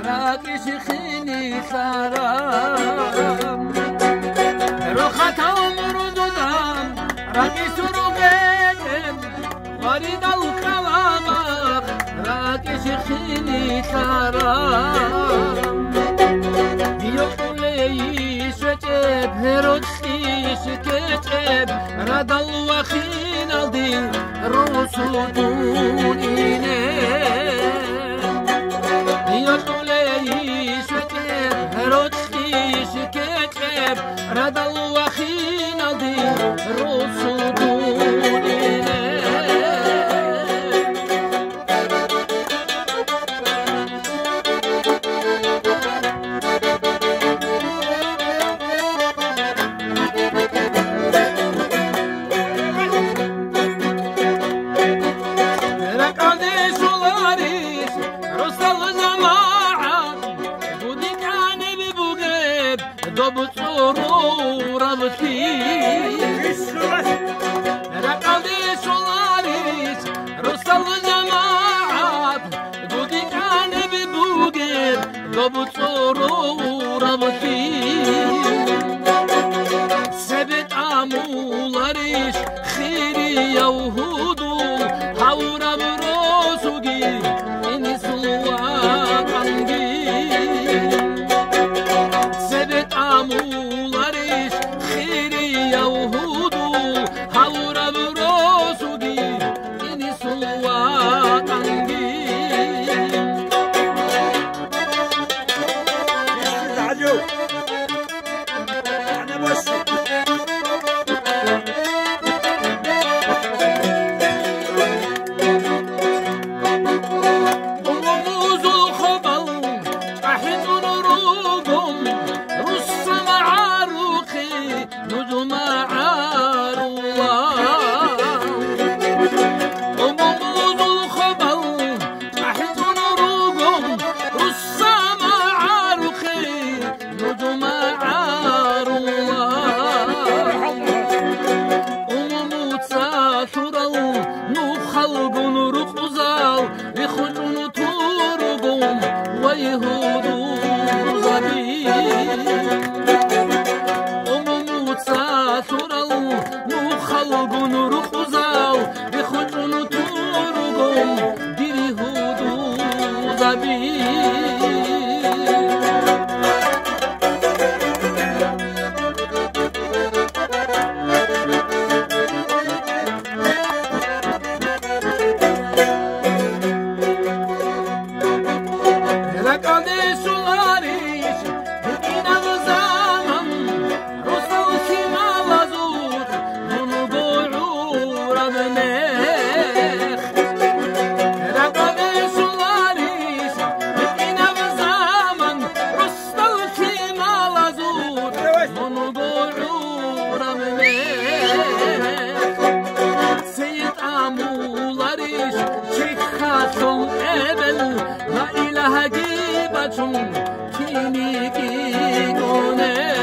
راكي شخيني سارام روخة عمر دودام راكي سروقين غريد الكلامك راكي شخيني سارام يقولي شتب هروتي شكتب رد الوخين الدي رسولون يقولي شتب هروتي شكتب رد الوخين الدي رسولون بصرور الخير رقدي سولاريس رسل جماعات قدي كان ببوغير بصرور الخير سبت عمولاريش خيري يوهودو حورا بروسوغي إني سلوان قنقي عمولاريش خيري يوهودو حورا بروسوغي إني سلوات عنقي العجو أنا بس ويهودو زبي أموت ساترو نخلق نرخزاو بخجن تورغم بريهودو زبي لا إله جيبة كيني كينوني